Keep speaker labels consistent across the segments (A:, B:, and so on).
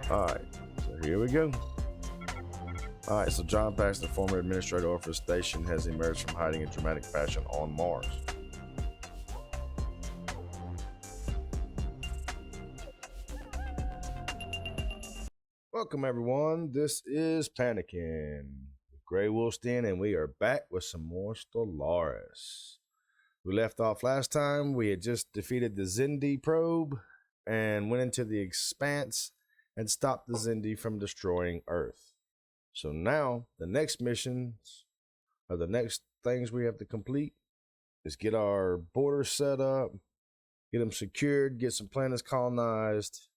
A: Alright, so here we go. Alright, so John Paxton, the former administrator of the station, has emerged from hiding in dramatic fashion on Mars. Welcome everyone, this is Panicking with GreyWolfs Den, and we are back with some more Stellaris. We left off last time. We had just defeated the Xindi probe and went into the Expanse and stopped the Xindi from destroying Earth. So now the next missions, or the next things we have to complete, is get our borders set up, get them secured, get some planets colonized,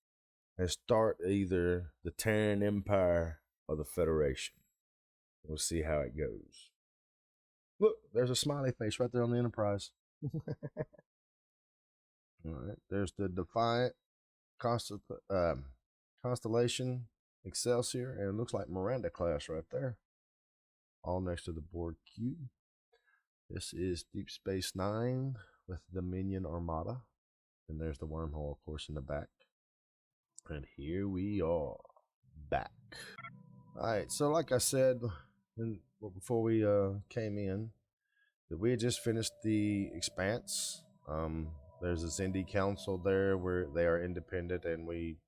A: and start either the Terran Empire or the Federation. We'll see how it goes. Look, there's a smiley face right there on the Enterprise. Alright, there's the Defiant Constellation Excelsior, and it looks like Miranda class right there. All next to the board cube. This is Deep Space Nine with the Minion Armada. And there's the wormhole, of course, in the back. And here we are, back. Alright, so like I said before we came in, that we had just finished the Expanse. There's a Xindi Council there where they are independent, and we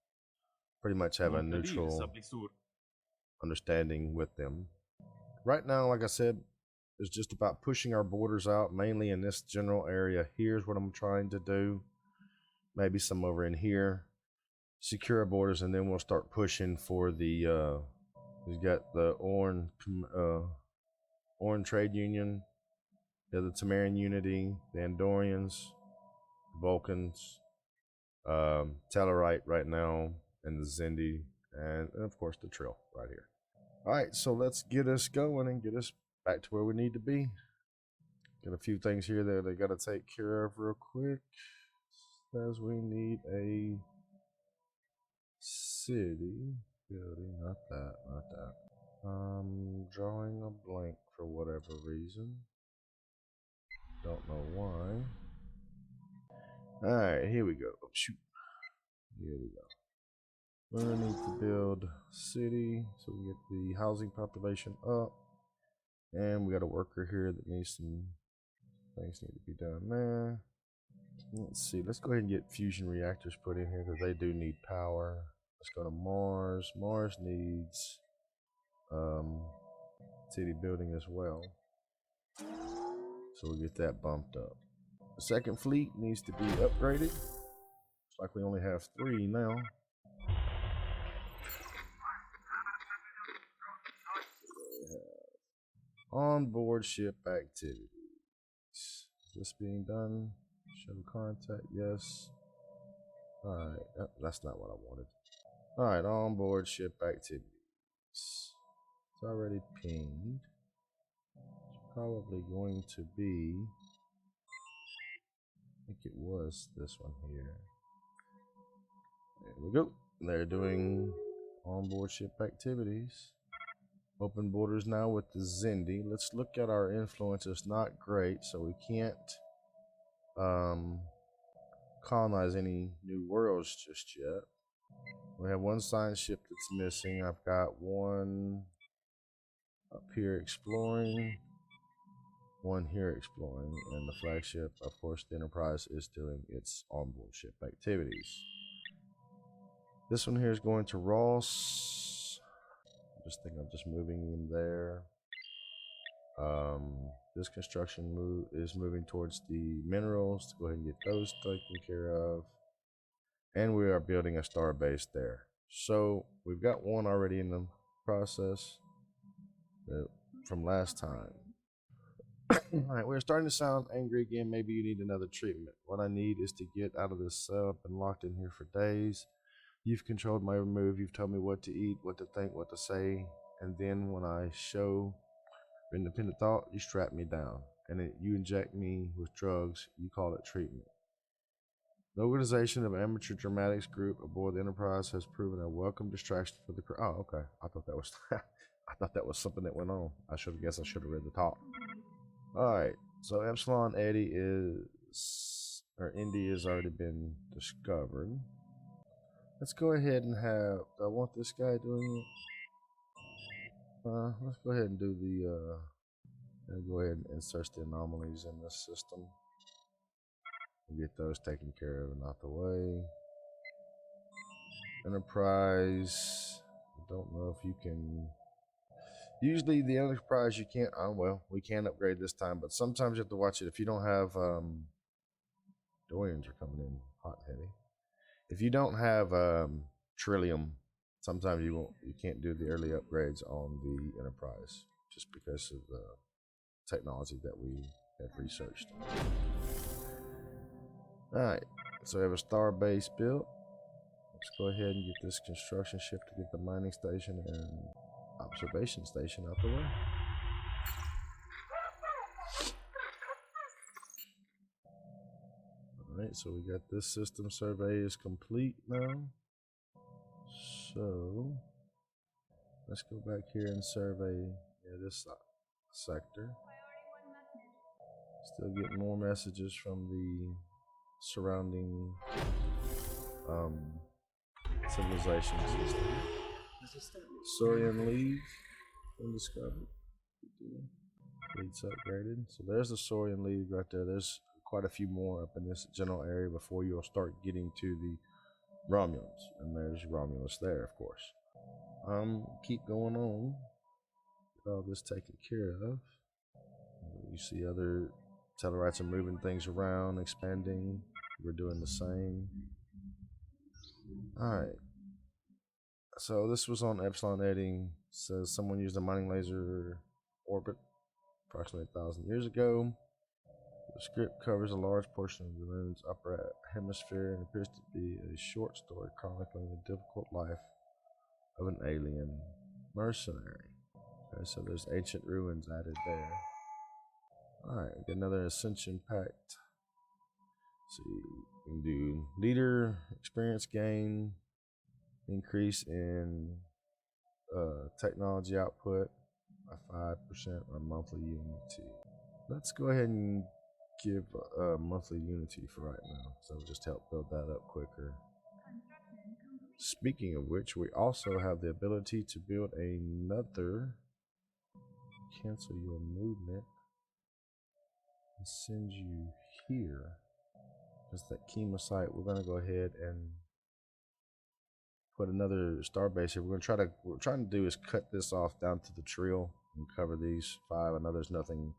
A: pretty much have a neutral understanding with them. Right now, like I said, it's just about pushing our borders out, mainly in this general area. Here's what I'm trying to do. Maybe some over in here. Secure our borders, and then we'll start pushing for the we've got the Orn Trade Union, the Tamarian Unity, the Andorians, the Vulcans, Tellarite right now, and the Xindi, and of course the Trill right here. Alright, so let's get us going and get us back to where we need to be. Got a few things here that I gotta take care of real quick. Says we need a city building, not that. Drawing a blank for whatever reason. Don't know why. Alright, here we go. Oh, shoot. Here we go. We're gonna need to build city so we get the housing population up. And we got a worker here that needs some things need to be done there. Let's see, let's go ahead and get fusion reactors put in here because they do need power. Let's go to Mars. Mars needs city building as well. So we'll get that bumped up. The second fleet needs to be upgraded. Looks like we only have 3 now. On-board ship activities. Is this being done? Show contact, yes. Alright, that's not what I wanted. Alright, on-board ship activities. It's already pinged. It's probably going to be, I think it was this one here. There we go. They're doing on-board ship activities. Open borders now with the Xindi. Let's look at our influence. It's not great, so we can't colonize any new worlds just yet. We have 1 science ship that's missing. I've got 1 up here exploring, 1 here exploring, and the flagship, of course, the Enterprise, is doing its onboard ship activities. This one here is going to Ross. I just think I'm just moving him there. This construction is moving towards the minerals to go ahead and get those taken care of. And we are building a star base there. So we've got 1 already in the process from last time. Alright, we're starting to sound angry again. Maybe you need another treatment. What I need is to get out of this cell. I've been locked in here for days. You've controlled my move. You've told me what to eat, what to think, what to say. And then when I show independent thought, you strap me down. And you inject me with drugs. You call it treatment. The organization of amateur dramatics group aboard the Enterprise has proven a welcome distraction for the crew. Oh, okay. I thought that was I thought that was something that went on. I should have read the top. Alright, so Epsilon Eddie is, or Indy has already been discovered. Let's go ahead and have. I want this guy doing it. Let's go ahead and do the. Go ahead and insert the anomalies in this system. And get those taken care of and out the way. Enterprise. I don't know if you can. Usually the Enterprise you can't. Oh well, we can upgrade this time, but sometimes you have to watch it if you don't have. Dorians are coming in hot and heavy. If you don't have Trillium, sometimes you can't do the early upgrades on the Enterprise just because of the technology that we have researched. Alright, so we have a star base built. Let's go ahead and get this construction ship to get the mining station and observation station out the way. Alright, so we got this system survey is complete now. So let's go back here and survey this sector. Still getting more messages from the surrounding civilizations. Saurian lead undiscovered. Leads upgraded. So there's the Saurian lead right there. There's quite a few more up in this general area before you'll start getting to the Romulans. And there's Romulus there, of course. Keep going on. Get all this taken care of. You see other Tellarites are moving things around, expanding. We're doing the same. Alright. So this was on Epsilon Edding. Says someone used a mining laser orbit approximately 1,000 years ago. The script covers a large portion of the moon's upper hemisphere and appears to be a short story chronicling the difficult life of an alien mercenary. Okay, so there's ancient ruins added there. Alright, get another Ascension Pact. So you can do leader experience gain, increase in technology output by 5% or monthly unity. Let's go ahead and give monthly unity for right now, so it'll just help build that up quicker. Speaking of which, we also have the ability to build another. Cancel your movement and send you here. Because that Kima site, we're going to go ahead and put another starbase here. What we're trying to do is cut this off down to the trail and cover these 5. I know there's nothing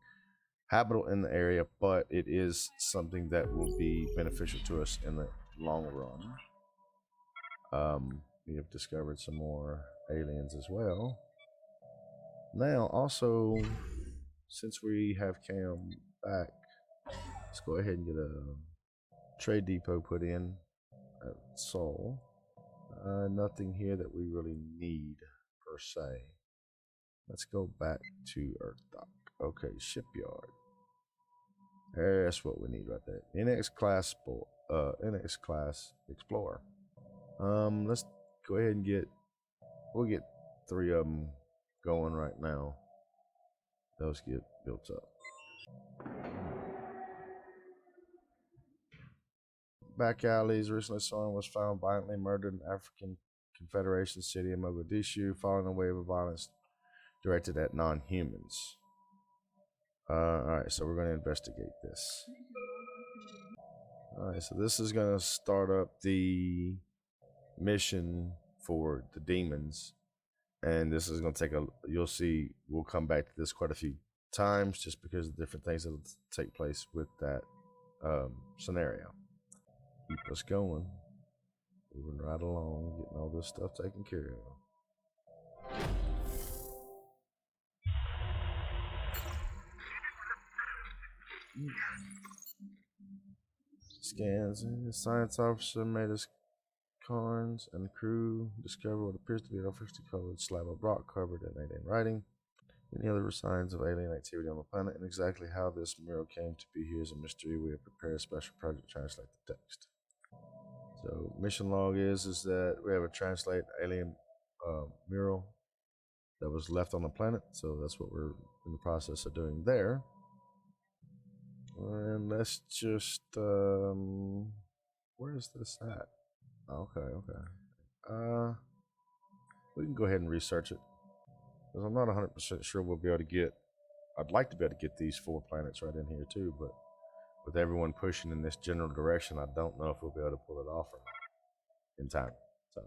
A: habitable in the area, but it is something that will be beneficial to us in the long run. We have discovered some more aliens as well. Now, also, since we have Cam back, let's go ahead and get a trade depot put in at Sol. Nothing here that we really need per se. Let's go back to Earth Dock. Okay, shipyard. That's what we need right there. NX class Explorer. Let's go ahead and we'll get 3 of them going right now. Those get built up. Back alleys. Recently, someone was found violently murdered in African Confederation city of Mogadishu following a wave of violence directed at non-humans. Alright, so we're going to investigate this. Alright, so this is going to start up the mission for the demons. And this is going to take you'll see, we'll come back to this quite a few times just because of different things that will take place with that scenario. Keep us going. Moving right along, getting all this stuff taken care of. Scans. The science officer made us Carnes and the crew discover what appears to be an officially colored slab of rock covered in alien writing. Any other signs of alien activity on the planet, and exactly how this mural came to be here is a mystery. We have prepared a special project to translate the text. So mission log is that we have a translate alien mural that was left on the planet. So that's what we're in the process of doing there. And let's just where is this at? Okay. We can go ahead and research it. Because I'm not 100% sure we'll be able to get... I'd like to be able to get these 4 planets right in here too, but with everyone pushing in this general direction, I don't know if we'll be able to pull it off or not in time. So,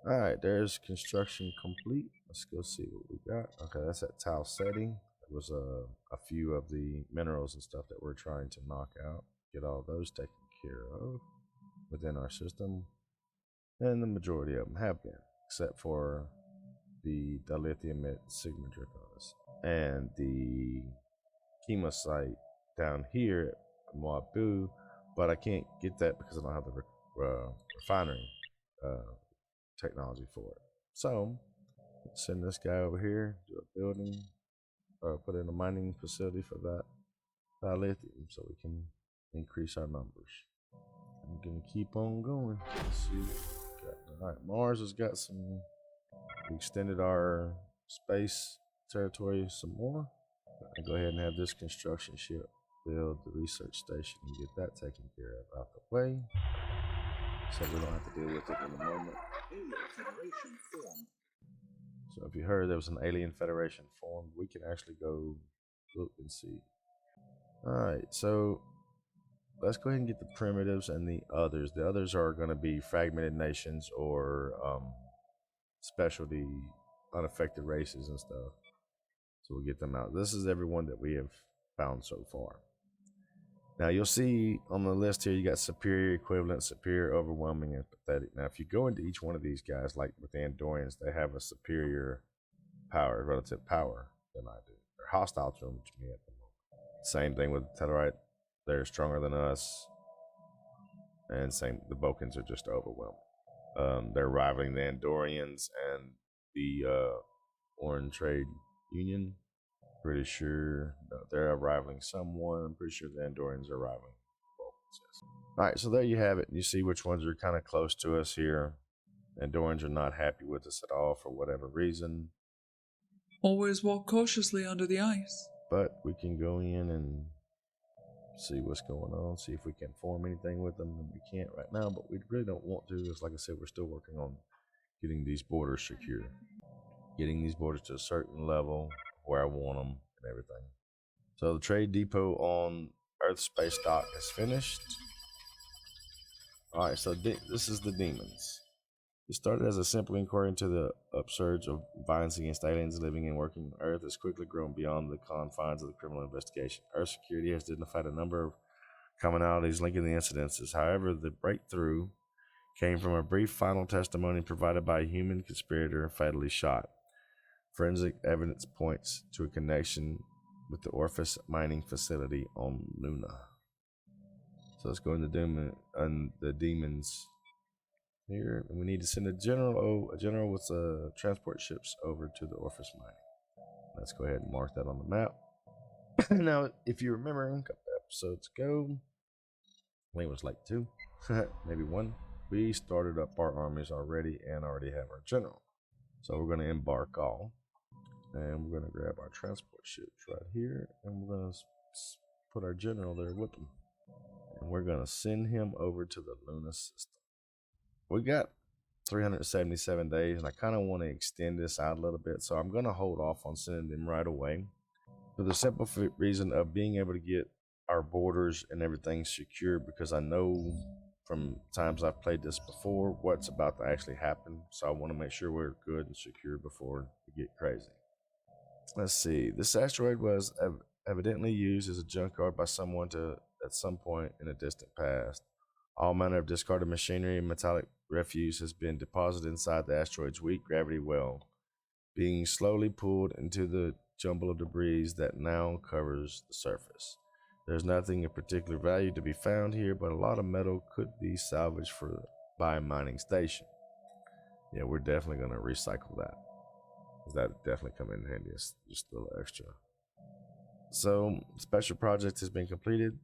A: all right, there's construction complete. Let's go see what we got. Okay, that's at tile setting. There was a few of the minerals and stuff that we're trying to knock out, get all those taken care of within our system, and the majority of them have been, except for the dilithium at Sigma Draconis and the chemo site down here at Moabu, but I can't get that because I don't have the refinery technology for it. So send this guy over here, do a building, put in a mining facility for that lithium so we can increase our numbers. I'm gonna keep on going. Let's see. All right, Mars has got some. We extended our space territory some more. I go ahead and have this construction ship build the research station and get that taken care of out the way, so we don't have to deal with it in a moment. So if you heard there was an alien federation formed, we can actually go look and see. Alright, so let's go ahead and get the primitives and the others. The others are going to be fragmented nations or specialty unaffected races and stuff. So we'll get them out. This is everyone that we have found so far. Now you'll see on the list here, you got superior, equivalent, superior, overwhelming, and pathetic. Now if you go into each one of these guys, like with the Andorians, they have a superior power, relative power than I do. They're hostile to me at the moment. Same thing with Tellarite. They're stronger than us. And same, the Vulcans are just overwhelming. They're rivaling the Andorians and the Orange Trade Union. Pretty sure they're rivaling someone. I'm pretty sure the Andorians are rivaling the Vulcans. Yes. All right, so there you have it. You see which ones are kind of close to us here. Andorians are not happy with us at all for whatever reason.
B: Always walk cautiously under the ice.
A: But we can go in and see what's going on, see if we can form anything with them. We can't right now, but we really don't want to. Because like I said, we're still working on getting these borders secure. Getting these borders to a certain level where I want them and everything. So the trade depot on Earth Space Dock is finished. Alright, so this is the demons. It started as a simple inquiry into the upsurge of violence against aliens living and working on Earth has quickly grown beyond the confines of the criminal investigation. Earth security has identified a number of commonalities linking the incidences. However, the breakthrough came from a brief final testimony provided by a human conspirator fatally shot. Forensic evidence points to a connection with the Orpheus mining facility on Luna. So let's go into the demons here. And we need to send a general with transport ships over to the Orpheus mining. Let's go ahead and mark that on the map. Now, if you remember, a couple episodes ago, I think it was like 2, maybe 1, we started up our armies already and already have our general. So we're going to embark all. And we're going to grab our transport ships right here. And we're going to put our general there with them. And we're going to send him over to the Luna system. We got 377 days. And I kind of want to extend this out a little bit. So I'm going to hold off on sending them right away. For the simple reason of being able to get our borders and everything secure. Because I know from times I've played this before what's about to actually happen. So I want to make sure we're good and secure before we get crazy. Let's see. This asteroid was evidently used as a junkyard by someone at some point in a distant past. All manner of discarded machinery and metallic refuse has been deposited inside the asteroid's weak gravity well, being slowly pulled into the jumble of debris that now covers the surface. There's nothing of particular value to be found here, but a lot of metal could be salvaged by a mining station. Yeah, we're definitely going to recycle that. That definitely come in handy. It's just a little extra. So, special project has been completed.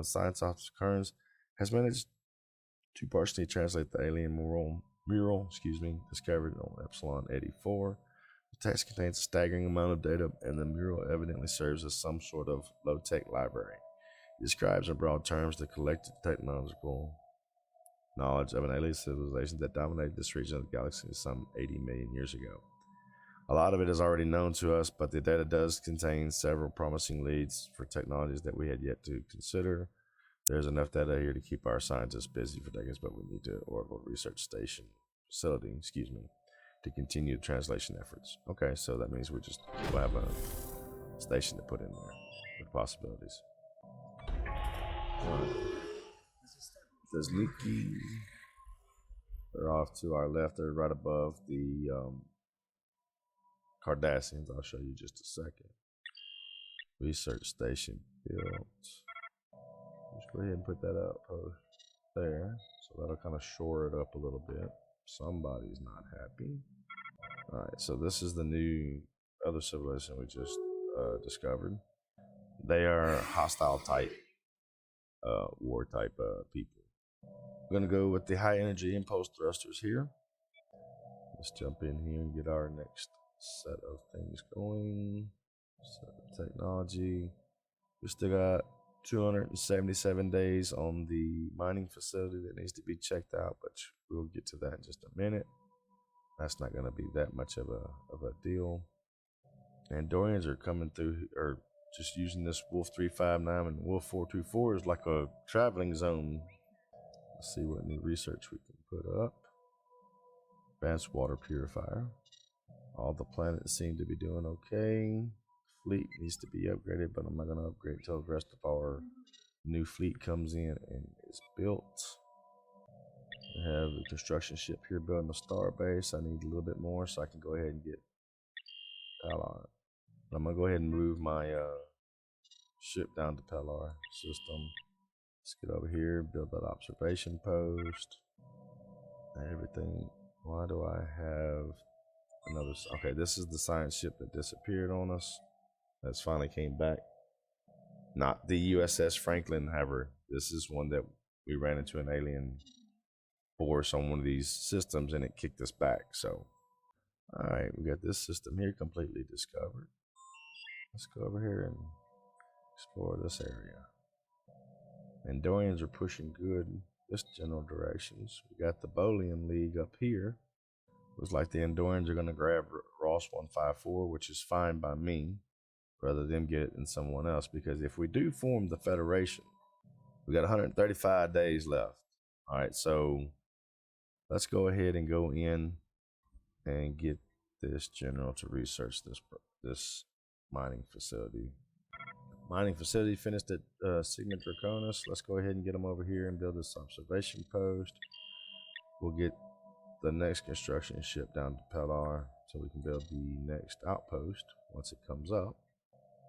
A: Science Officer Kearns has managed to partially translate the alien mural discovered on Epsilon 84. The text contains a staggering amount of data, and the mural evidently serves as some sort of low-tech library. It describes in broad terms the collected technological knowledge of an alien civilization that dominated this region of the galaxy some 80 million years ago. A lot of it is already known to us, but the data does contain several promising leads for technologies that we had yet to consider. There's enough data here to keep our scientists busy for decades, but we need to Oracle Research Station facility, to continue the translation efforts. Okay, so that means we'll have a station to put in there with possibilities. There's Leaky. They're off to our left. They're right above the Cardassians. I'll show you just a second. Research station built. Just go ahead and put that up there. So that'll kind of shore it up a little bit. Somebody's not happy. Alright, so this is the new other civilization we just discovered. They are hostile type, war type people. I'm gonna go with the high energy impulse thrusters here. Let's jump in here and get our next set of things going. Set of technology. We still got 277 days on the mining facility that needs to be checked out, but we'll get to that in just a minute. That's not going to be that much of a deal. Andorians are coming through, or just using this Wolf 359 and Wolf 424 is like a traveling zone. Let's see what new research we can put up. Advanced water purifier. All the planets seem to be doing okay. Fleet needs to be upgraded, but I'm not going to upgrade until the rest of our new fleet comes in and is built. We have the construction ship here building a star base. I need a little bit more so I can go ahead and get Pellar. I'm going to go ahead and move my ship down to Pellar system. Let's get over here, build that observation post. Everything. Why do I have another? Okay, this is the science ship that disappeared on us. That's finally came back. Not the USS Franklin, however. This is one that we ran into an alien force on one of these systems and it kicked us back. So, all right, we got this system here completely discovered. Let's go over here and explore this area. Andorians are pushing good this general directions. We got the Bolian League up here. Looks like the Andorians are going to grab Ross 154, which is fine by me, rather than get it than someone else, because if we do form the Federation, we got 135 days left. All right, so let's go ahead and go in and get this general to research this mining facility. Mining facility finished at Sigma Draconis. Let's go ahead and get them over here and build this observation post. We'll get the next construction ship down to Pellar so we can build the next outpost once it comes up.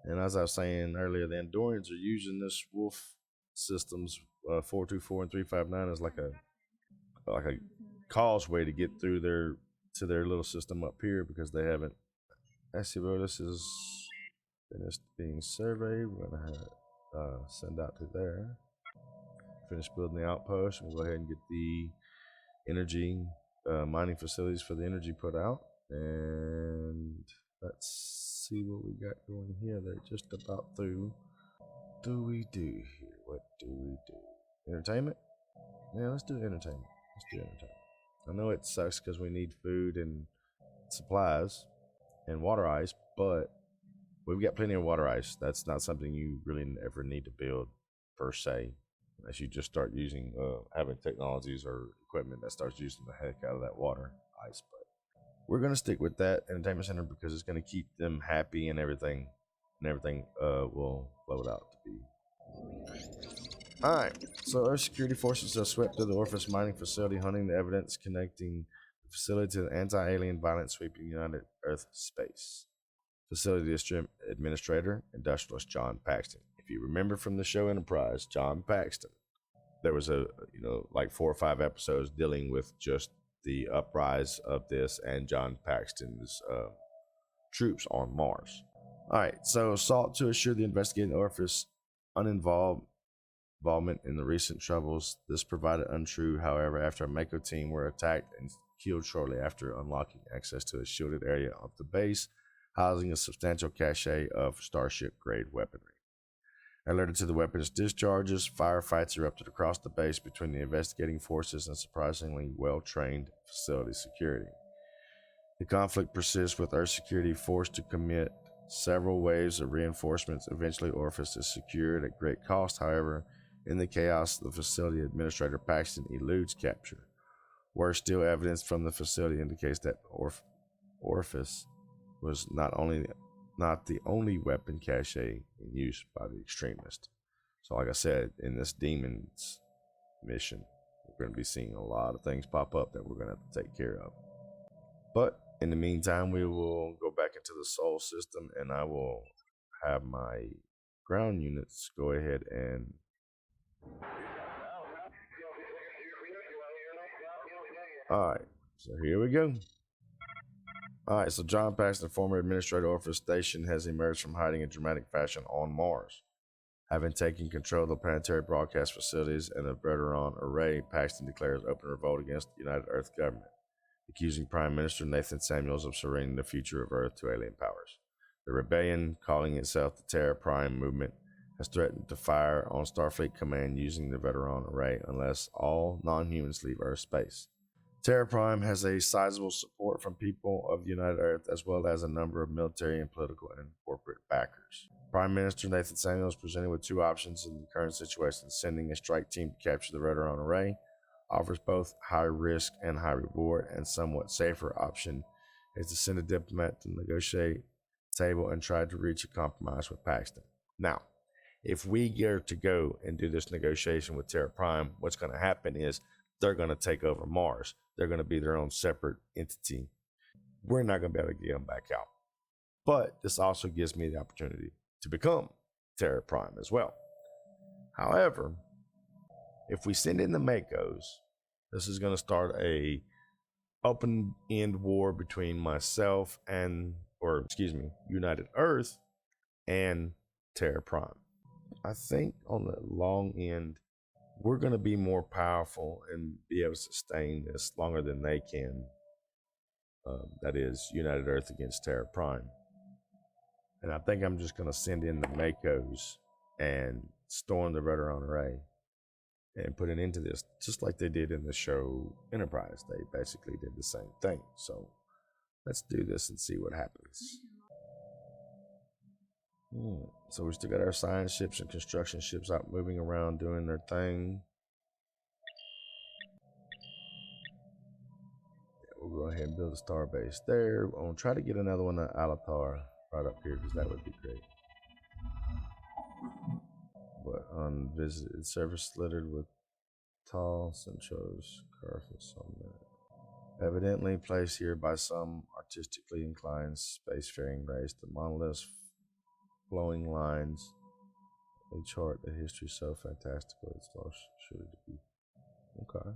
A: And as I was saying earlier, the Andorians are using this Wolf systems 424 and 359 as like a causeway to get through to their little system up here, because they haven't. This is finished being surveyed. We're gonna have send out to there. Finish building the outpost. We'll go ahead and get the energy mining facilities for the energy put out, and let's see what we got going here. They're just about through. What do we do here? What do we do? Entertainment? Yeah, let's do entertainment. I know it sucks because we need food and supplies and water ice, but we've got plenty of water ice. That's not something you really ever need to build per se, unless you just start using having technologies or equipment that starts using the heck out of that water ice. But we're gonna stick with that entertainment center because it's gonna keep them happy, and everything will load out to be. All right, so our security forces have swept through the Orpheus mining facility, hunting the evidence connecting the facility to the anti-alien violence sweeping United Earth space. Facility administrator, industrialist John Paxton. If you remember from the show Enterprise, John Paxton, there was like 4 or 5 episodes dealing with just the uprise of this and John Paxton's troops on Mars. All right, so sought to assure the investigating Orpheus involvement in the recent troubles. This provided untrue, however, after a Mako team were attacked and killed shortly after unlocking access to a shielded area of the base, housing a substantial cache of Starship-grade weaponry. Alerted to the weapon's discharges, firefights erupted across the base between the investigating forces and surprisingly well-trained facility security. The conflict persists, with Earth security forced to commit several waves of reinforcements. Eventually, Orpheus is secured at great cost. However, in the chaos, the facility administrator Paxton eludes capture. Worse still, evidence from the facility indicates that Orpheus was not the only weapon cache in use by the extremist. So like I said, in this demons mission, we're going to be seeing a lot of things pop up that we're going to have to take care of. But in the meantime, we will go back into the Sol system, and I will have my ground units go ahead and alright, so here we go. Alright, so John Paxton, former administrator of Orpheus Station, has emerged from hiding in dramatic fashion on Mars. Having taken control of the planetary broadcast facilities and the Veteran Array, Paxton declares open revolt against the United Earth government, accusing Prime Minister Nathan Samuels of surrendering the future of Earth to alien powers. The rebellion, calling itself the Terra Prime Movement, has threatened to fire on Starfleet Command using the Veteran Array unless all non-humans leave Earth space. Terra Prime has a sizable support from people of the United Earth, as well as a number of military and political and corporate backers. Prime Minister Nathan Samuels presented with two options in the current situation: sending a strike team to capture the Veteran Array offers both high risk and high reward, and somewhat safer option is to send a diplomat to negotiate table and try to reach a compromise with Paxton. Now, if we get to go and do this negotiation with Terra Prime, what's going to happen is they're going to take over Mars. They're going to be their own separate entity. We're not going to be able to get them back out. But this also gives me the opportunity to become Terra Prime as well. However, if we send in the Makos, this is going to start a open-end war between myself and, United Earth and Terra Prime. I think on the long end, we're going to be more powerful and be able to sustain this longer than they can. That is United Earth against Terra Prime. And I think I'm just going to send in the Makos and storm the Veteran Array and put an end to this, just like they did in the show Enterprise. They basically did the same thing. So let's do this and see what happens. So we still got our science ships and construction ships out moving around doing their thing. Yeah, we'll go ahead and build a star base there. I'm going to try to get another one at Alatar right up here, because that would be great. But unvisited surface littered with tall Centros Carthus on that. Evidently placed here by some artistically inclined spacefaring race, the monoliths flowing lines, they chart the history so fantastical it's lost surely to be. Okay.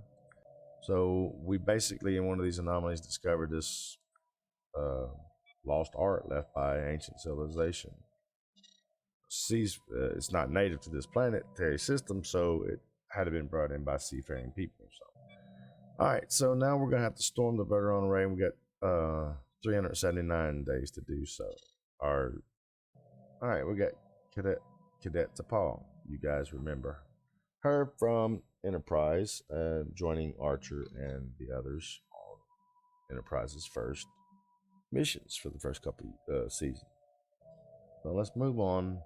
A: So we basically, in one of these anomalies, discovered this lost art left by ancient civilization. It's not native to this planetary system, so it had been brought in by seafaring people. So, all right. So now we're gonna have to storm the Veteran Array. We got 379 days to do so. All right, we got Cadet T'Pol. You guys remember her from Enterprise, joining Archer and the others on Enterprise's first missions for the first couple seasons. So let's move on,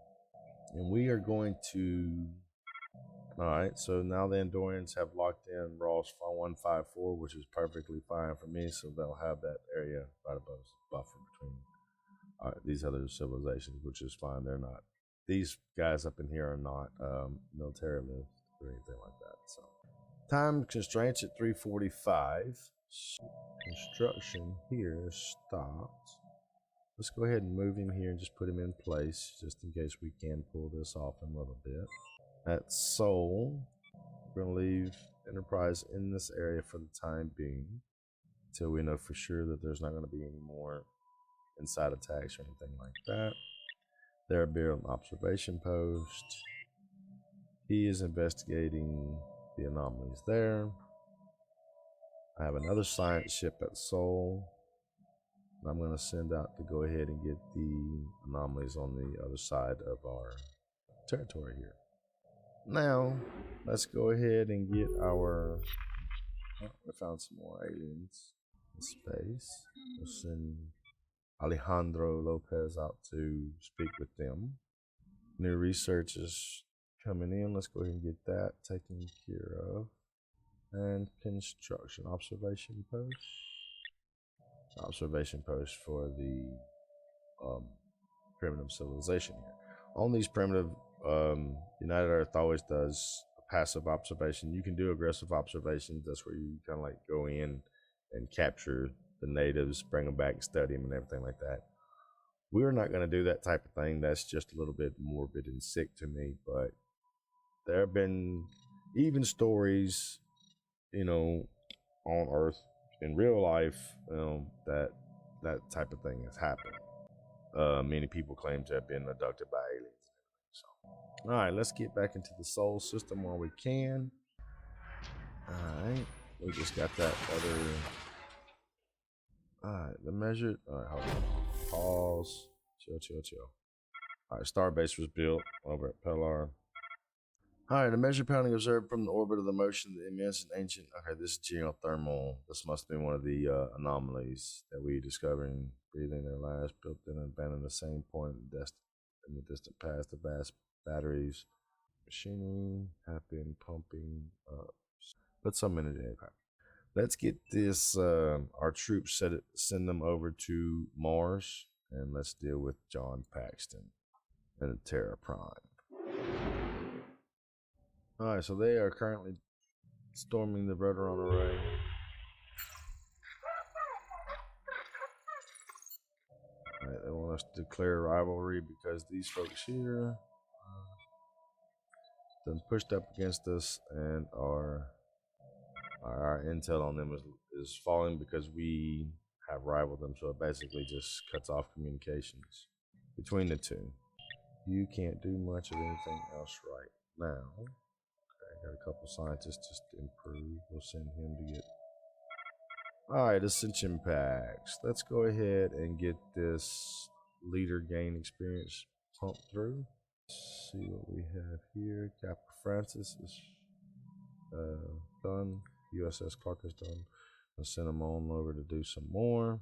A: and we are going to. All right, so now the Andorians have locked in Ross 154, which is perfectly fine for me. So they'll have that area right above the buffer between these other civilizations, which is fine. They're not, these guys up in here are not militarists or anything like that. So time constraints at 3:45. Construction here stopped. Let's go ahead and move him here and just put him in place, just in case we can pull this off in a little bit. At Sol, we're going to leave Enterprise in this area for the time being until we know for sure that there's not going to be any more inside attacks or anything like that. There will be an observation post. He is investigating the anomalies there. I have another science ship at Sol. I'm going to send out to go ahead and get the anomalies on the other side of our territory here. Now, let's go ahead and get our... Oh, we found some more aliens in space. We'll send Alejandro Lopez out to speak with them. New research is coming in. Let's go ahead and get that taken care of. And construction observation post. Observation post for the primitive civilization here. On these primitive, United Earth always does a passive observation. You can do aggressive observations. That's where you kind of like go in and capture the natives, bring them back, study them, and everything like that. We're not going to do that type of thing. That's just a little bit morbid and sick to me. But there have been even stories, you know, on Earth in real life, that type of thing has happened. Many people claim to have been abducted by aliens. So, all right, let's get back into the soul system while we can. All right, we just got that other. All right, the measured. All right, hold on. Pause. Chill. All right, Starbase was built over at Pellar. All right, the measured pounding observed from the orbit of the motion, the immense and ancient. Okay, this is geothermal. This must have been one of the anomalies that we discovered. Breathing their lives, built in and abandoned the same point in the distant past. The vast batteries, machinery have been pumping up. But some minute aircraft. Let's get this. Our troops send them over to Mars, and let's deal with John Paxton and the Terra Prime. Alright, so they are currently storming the Verteron array. Alright, they want us to declare rivalry because these folks here done pushed up against us, and our intel on them is falling because we have rivaled them, so it basically just cuts off communications between the two. You can't do much of anything else right now. Got a couple scientists just to improve. We'll send him to get... Alright, Ascension Packs. Let's go ahead and get this leader gain experience pumped through. Let's see what we have here. Captain Francis is done. USS Clark is done. I'll send him on over to do some more.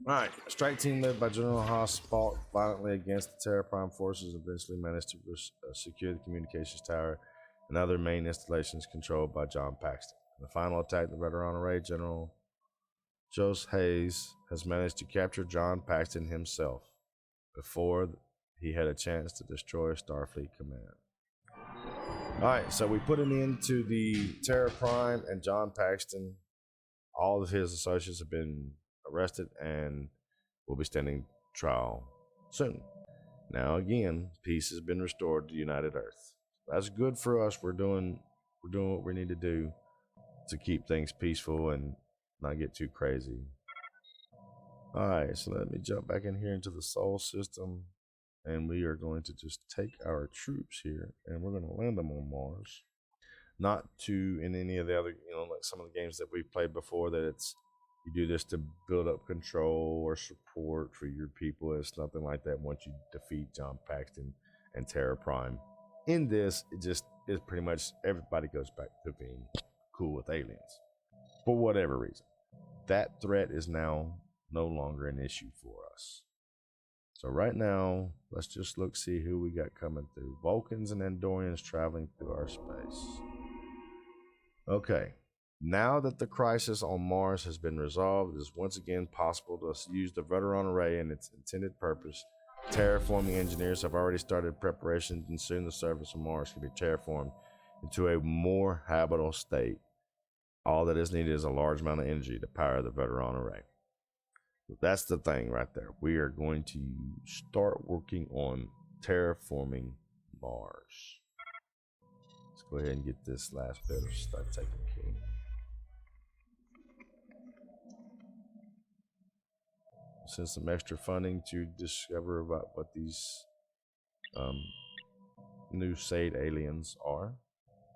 A: Alright, a strike team led by General Haas fought violently against the Terra Prime forces and eventually managed to secure the communications tower and other main installations controlled by John Paxton. In the final attack, the Verteron array, General Jos Hayes has managed to capture John Paxton himself before he had a chance to destroy Starfleet Command. Alright, so we put an end to the Terra Prime and John Paxton. All of his associates have been arrested and will be standing trial soon. Now again, peace has been restored to United Earth. That's good for us. We're doing what we need to do to keep things peaceful and not get too crazy. Alright, so let me jump back in here into the Sol system, and we are going to just take our troops here and we're going to land them on Mars. Not to in any of the other, like some of the games that we've played before, that it's you do this to build up control or support for your people. It's nothing like that once you defeat John Paxton and Terra Prime. In this, it pretty much everybody goes back to being cool with aliens. For whatever reason. That threat is now no longer an issue for us. So right now, let's just see who we got coming through. Vulcans and Andorians traveling through our space. Okay. Now that the crisis on Mars has been resolved, it is once again possible to use the Verteron array in its intended purpose. Terraforming engineers have already started preparations, and soon the surface of Mars can be terraformed into a more habitable state. All that is needed is a large amount of energy to power the Verteron array. That's the thing right there. We are going to start working on terraforming Mars. Let's go ahead and get this last bit of stuff taken care of. Send some extra funding to discover about what these new Sade aliens are.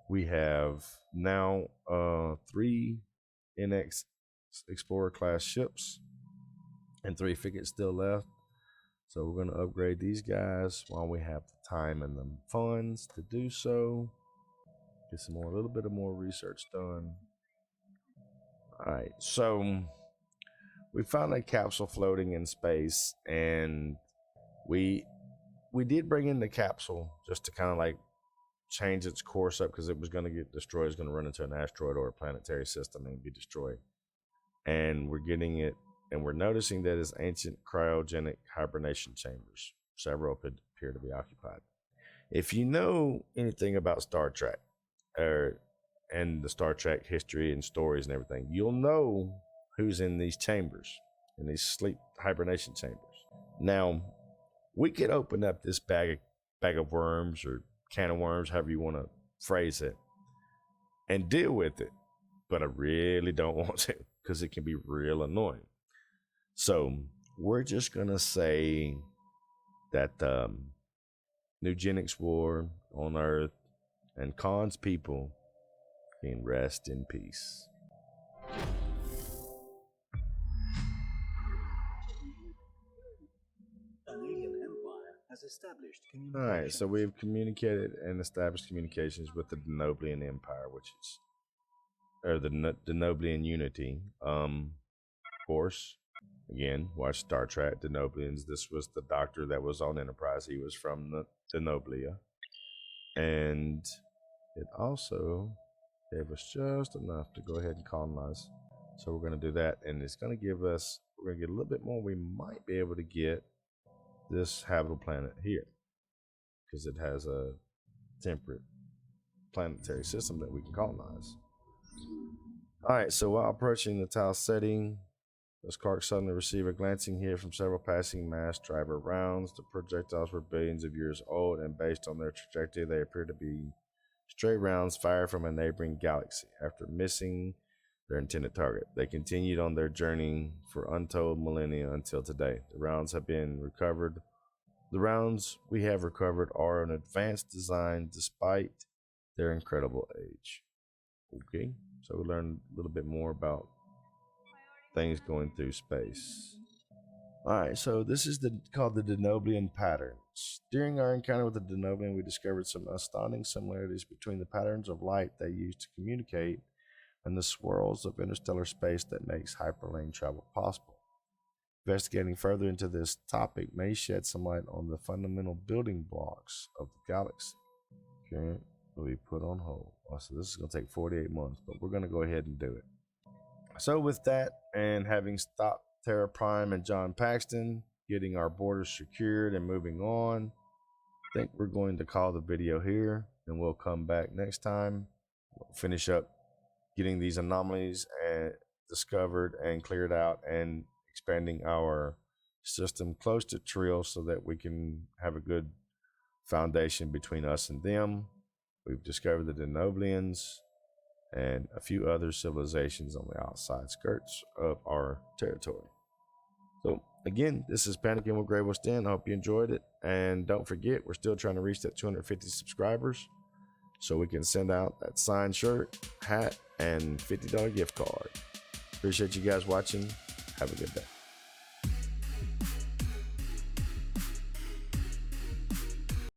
A: We have now 3 NX Explorer class ships and 3 frigates still left. So we're going to upgrade these guys while we have the time and the funds to do so. Get a little bit of more research done. All right, so we found a capsule floating in space, and we did bring in the capsule just to kind of like change its course up because it was going to get destroyed. It's going to run into an asteroid or a planetary system and be destroyed. And we're getting it, and we're noticing that it's ancient cryogenic hibernation chambers. Several appear to be occupied. If you know anything about Star Trek, and the Star Trek history and stories and everything, you'll know who's in these chambers, in these sleep hibernation chambers. Now, we could open up this bag of worms or can of worms, however you want to phrase it, and deal with it. But I really don't want to because it can be real annoying. So we're just going to say that the eugenics war on Earth and Khan's people can rest in peace. All right, so we've communicated and established communications with the Denoblian Empire, or the Denoblian Unity. Of course, again, watch Star Trek, Denoblians. This was the doctor that was on Enterprise. He was from the Denoblia. And it also gave us just enough to go ahead and colonize. So we're going to do that, and it's going to give us, we're going to get a little bit more. We might be able to get this habitable planet here because it has a temperate planetary system that we can colonize. All right, so while approaching the tile setting, this Clark suddenly received a glancing hit from several passing mass driver rounds. The projectiles were billions of years old, and based on their trajectory, they appear to be stray rounds fired from a neighboring galaxy. After missing their intended target, they continued on their journey for untold millennia until today. The rounds we have recovered are an advanced design despite their incredible age. Okay, so we learned a little bit more about things going through space. Alright, so this is called the Denoblian patterns. During our encounter with the Denoblian, we discovered some astounding similarities between the patterns of light they use to communicate and the swirls of interstellar space that makes hyperlane travel possible. Investigating further into this topic may shed some light on the fundamental building blocks of the galaxy. Okay, will be put on hold. So this is going to take 48 months, but we're going to go ahead and do it. So with that, and having stopped Terra Prime and John Paxton, getting our borders secured and moving on, I think we're going to call the video here, and we'll come back next time. We'll finish up getting these anomalies discovered and cleared out, and expanding our system close to Trill so that we can have a good foundation between us and them. We've discovered the Denoblians and a few other civilizations on the outside skirts of our territory. So again, this is Panicking with GreyWolfs Den. I hope you enjoyed it, and don't forget, we're still trying to reach that 250 subscribers so we can send out that signed shirt, hat, and $50 gift card. Appreciate you guys watching. Have a good day.